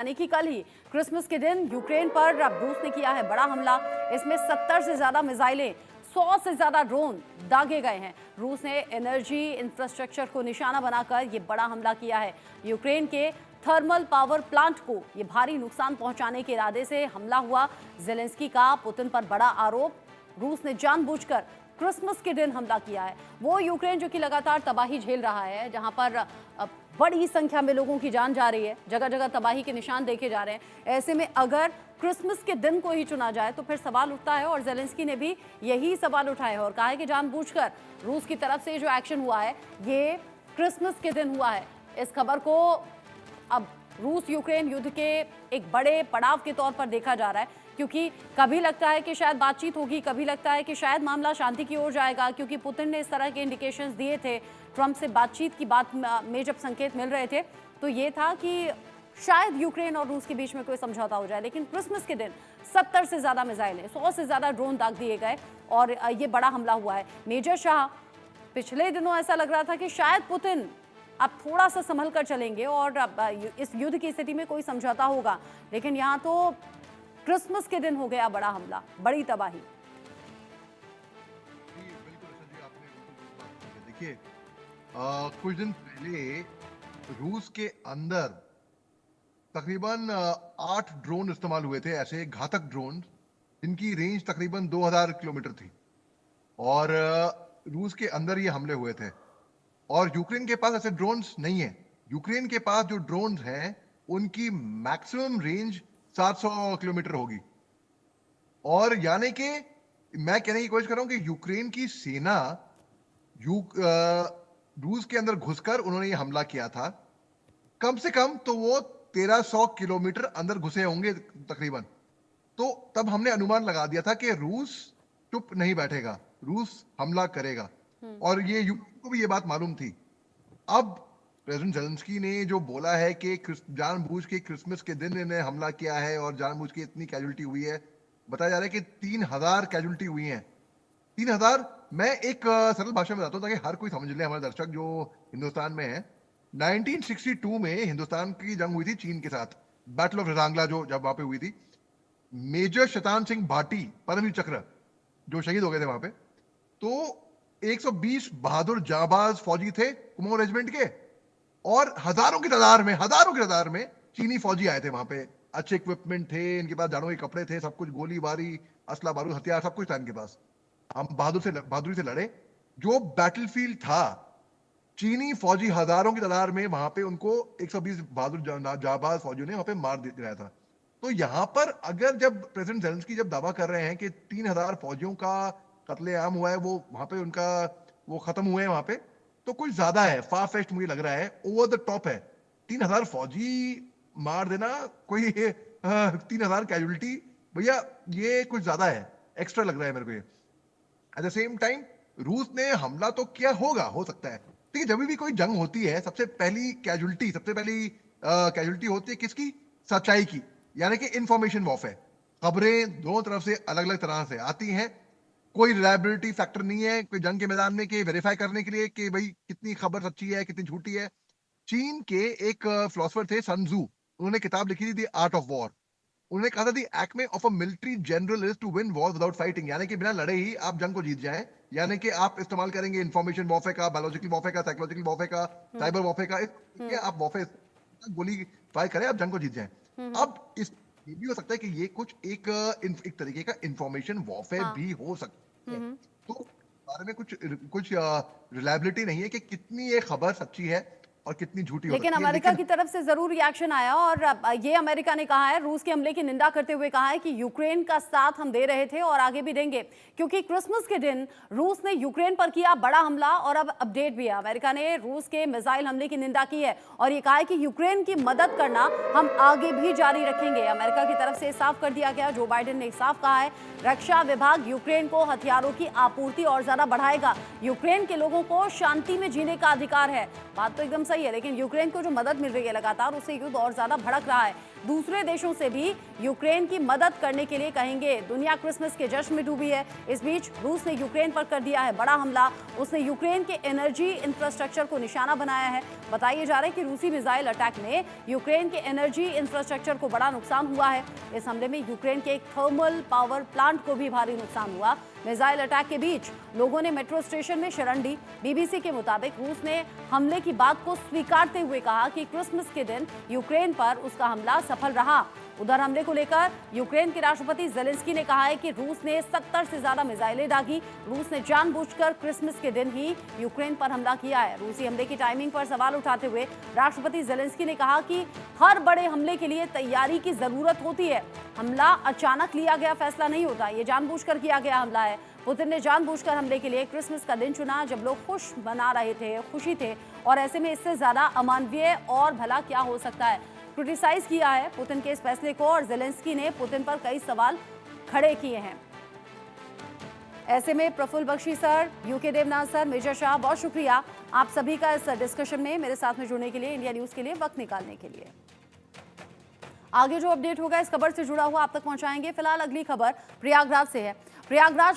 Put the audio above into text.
यानी कि कल ही क्रिसमस के दिन यूक्रेन पर रूस ने किया है बड़ा हमला। इसमें 70 से ज्यादा मिसाइलें, 100 से ज्यादा ड्रोन दागे गए हैं। रूस ने एनर्जी इंफ्रास्ट्रक्चर को निशाना बनाकर ये बड़ा हमला किया है। यूक्रेन के थर्मल पावर प्लांट को ये भारी नुकसान पहुंचाने के इरादे से हमला हुआ। जेलेंस्की का पुतिन पर बड़ा आरोप, रूस ने जानबूझकर क्रिसमस के दिन हमला किया है। वो यूक्रेन जो कि लगातार तबाही झेल रहा है, जहां पर बड़ी संख्या में लोगों की जान जा रही है, जगह जगह तबाही के निशान देखे जा रहे हैं। ऐसे में अगर क्रिसमस के दिन को ही चुना जाए तो फिर सवाल उठता है, और जेलेंस्की ने भी यही सवाल उठाए और कहा है कि जानबूझकर रूस की तरफ से जो एक्शन हुआ है ये क्रिसमस के दिन हुआ है। इस खबर को अब रूस यूक्रेन युद्ध के एक बड़े पड़ाव के तौर पर देखा जा रहा है, क्योंकि कभी लगता है कि शायद बातचीत होगी, कभी लगता है कि शायद मामला शांति की ओर जाएगा, क्योंकि पुतिन ने इस तरह के इंडिकेशंस दिए थे। ट्रंप से बातचीत की बात में जब संकेत मिल रहे थे तो ये था कि शायद यूक्रेन और रूस के बीच में कोई समझौता हो जाए। लेकिन क्रिसमस के दिन 70 से ज्यादा मिसाइलें, 100 से ज्यादा ड्रोन दाग दिए गए और ये बड़ा हमला हुआ है। मेजर शाह, पिछले दिनों ऐसा लग रहा था कि शायद पुतिन अब थोड़ा सा संभल कर चलेंगे और इस युद्ध की स्थिति में कोई समझौता होगा, लेकिन यहाँ तो क्रिसमस के दिन हो गया बड़ा हमला, बड़ी तबाही। देखिए, कुछ दिन पहले रूस के अंदर तकरीबन 8 ड्रोन इस्तेमाल हुए थे, ऐसे घातक ड्रोन जिनकी रेंज तकरीबन 2000 किलोमीटर थी, और रूस के अंदर ये हमले हुए थे। और यूक्रेन के पास ऐसे ड्रोन्स नहीं है। यूक्रेन के पास जो ड्रोन्स हैं उनकी मैक्सिमम रेंज 700 किलोमीटर होगी। और यानी कि मैं कहने की कोशिश कर रहा हूं कि यूक्रेन की सेना रूस के अंदर घुसकर उन्होंने ये हमला किया था। कम से कम तो वो 1300 किलोमीटर अंदर घुसे होंगे तकरीबन। तो तब हमने अनुमान लगा दिया था कि रूस चुप नहीं बैठेगा, रूस हमला करेगा, और ये यूक्रेन को भी ये बात मालूम थी। अब प्रेसिडेंट जेलेंस्की ने जो बोला है कि जानबूझ के क्रिसमस के दिन इन्हें हमला किया है और जानबूझ के इतनी कैजुअल्टी हुई है, बताया जा रहा है कि 3000 कैजुअल्टी हुई हैं। 3000, मैं एक सरल भाषा में बताता हूं ताकि हर कोई समझ ले, हमारे दर्शक जो हिंदुस्तान में है। 1962 में हिंदुस्तान की जंग हुई थी चीन के साथ, बैटल ऑफ रजांगला जो जब वहां पे हुई थी। मेजर शतान सिंह भाटी परमवीर चक्र जो शहीद हो गए थे वहां पे, तो 120 बहादुर जाबाज फौजी थे कुमाऊं रेजिमेंट के, और हजारों की तादाद में चीनी फौजी आए थे वहां पे। अच्छे इक्विपमेंट थे, इनके पास जानों के कपड़े थे, सब कुछ, गोली बारी, असला बारूद, हथियार, सब कुछ था इनके पास। हम बहादुरी से लड़े। जो बैटलफील्ड था, चीनी फौजी हजारों की तादाद में वहां पे उनको 120 बहादुर जाबाज फौजियों ने वहां पे मार दिया था। तो यहां पर अगर जब प्रेसिडेंट जेलेंस्की जब दावा कर रहे हैं कि 3000 फौजियों का कत्लेआम हुआ है, वो वहां पे उनका वो खत्म हुए हैं वहां पे, तो कुछ ज्यादा है, फार फेच्ड मुझे लग रहा है, ओवर द टॉप है। 3000 फौजी मार देना, कोई 3000 कैजुअलिटी, भैया ये कुछ ज्यादा है, एक्स्ट्रा लग रहा है मेरे को ये। एट द सेम टाइम रूस ने हमला तो किया होगा, हो सकता है। देखिए, जब भी कोई जंग होती है सबसे पहली कैजुअलिटी होती है किसकी? सच्चाई की, यानी कि इंफॉर्मेशन वॉरफेयर। खबरें दोनों तरफ से अलग अलग तरह से आती हैं, कोई रिलायबिलिटी फैक्टर नहीं है कोई जंग के मैदान में कि वेरीफाई करने के लिए कि भाई कितनी खबर सच्ची है कितनी झूठी है। चीन के एक फिलोसफर थे सन त्जू, उन्होंने किताब लिखी थी द आर्ट ऑफ वॉर। उन्होंने कहा था the acme of a military general is to win war without fighting, यानी कि बिना लड़े ही आप जंग को जीत जाएं। यानी कि आप इस्तेमाल करेंगे इंफॉर्मेशन वॉरफेयर का, बायोलॉजिकल वॉरफेयर का, साइकोलॉजिकल वॉरफेयर का, साइबर वॉरफेयर का, आप वॉरफेयर गोली फायर करें, आप जंग को जीत जाएं। अब इस ये भी हो सकता है कि ये कुछ एक तरीके का इंफॉर्मेशन वॉरफेयर भी हो सकता है। तो बारे में कुछ रिलायबिलिटी नहीं है कि कितनी ये खबर सच्ची है और कितनी झूठी हो सकती है। लेकिन अमेरिका की तरफ से जरूर रिएक्शन आया, और ये अमेरिका ने कहा है, रूस के हमले की निंदा करते हुए कहा है कि यूक्रेन का साथ हम दे रहे थे और आगे भी देंगे, क्योंकि क्रिसमस के दिन रूस ने यूक्रेन पर किया बड़ा हमला। और अब अपडेट भी है, अमेरिका ने रूस के मिसाइल हमले की निंदा की है और ये कहा है कि यूक्रेन की मदद करना हम आगे भी जारी रखेंगे। अमेरिका की तरफ से साफ कर दिया गया, जो बाइडेन ने साफ कहा है, रक्षा विभाग यूक्रेन को हथियारों की आपूर्ति और ज्यादा बढ़ाएगा। यूक्रेन के लोगों को शांति में जीने का अधिकार है, बात तो एकदम सही है, लेकिन यूक्रेन को जो मदद मिल रही है लगातार, उससे युद्ध और ज्यादा भड़क रहा है। दूसरे देशों से भी यूक्रेन की मदद करने के लिए कहेंगे। दुनिया क्रिसमस के जश्न में डूबी है। इस बीच रूस ने यूक्रेन पर कर दिया है बड़ा हमला। उसने यूक्रेन के एनर्जी इंफ्रास्ट्रक्चर को निशाना बनाया है। बताया जा रहा है कि रूसी मिसाइल अटैक में यूक्रेन के एनर्जी इंफ्रास्ट्रक्चर को बड़ा नुकसान हुआ है। इस हमले में यूक्रेन के एक थर्मल पावर प्लांट को भी भारी नुकसान हुआ। मिसाइल अटैक के बीच लोगों ने मेट्रो स्टेशन में शरण ली। बीबीसी के मुताबिक रूस ने हमले की बात को स्वीकारते हुए कहा कि क्रिसमस के दिन यूक्रेन पर उसका हमला सफल रहा। उधर हमले को लेकर यूक्रेन के राष्ट्रपति जेलेंस्की ने कहा है कि रूस ने 70 से ज्यादा मिसाइलें दागी। रूस ने जानबूझकर क्रिसमस के दिन ही यूक्रेन पर हमला किया है। रूसी हमले की टाइमिंग पर सवाल उठाते हुए राष्ट्रपति जेलेंस्की ने कहा कि हर बड़े हमले के लिए तैयारी की जरूरत होती है। हमला अचानक लिया गया फैसला नहीं होता, ये जानबूझकर किया गया हमला है। पुतिन ने जानबूझकर हमले के लिए क्रिसमस का दिन चुना, जब लोग खुश मना रहे थे, खुशी थे, और ऐसे में इससे ज्यादा अमानवीय और भला क्या हो सकता है। क्रिटिसाइज किया है पुतिन के इस फैसले को, और जेलेंस्की ने पुतिन पर कई सवाल खड़े किए हैं। ऐसे में Praful Bakshi sir, U K Devnath sir, major Shah, बहुत शुक्रिया आप सभी का इस डिस्कशन में मेरे साथ में जुड़ने के लिए, इंडिया न्यूज के लिए वक्त निकालने के लिए। आगे जो अपडेट होगा इस खबर से जुड़ा हुआ आप तक पहुंचाएंगे। फिलहाल अगली खबर प्रयागराज से है। प्रयागराज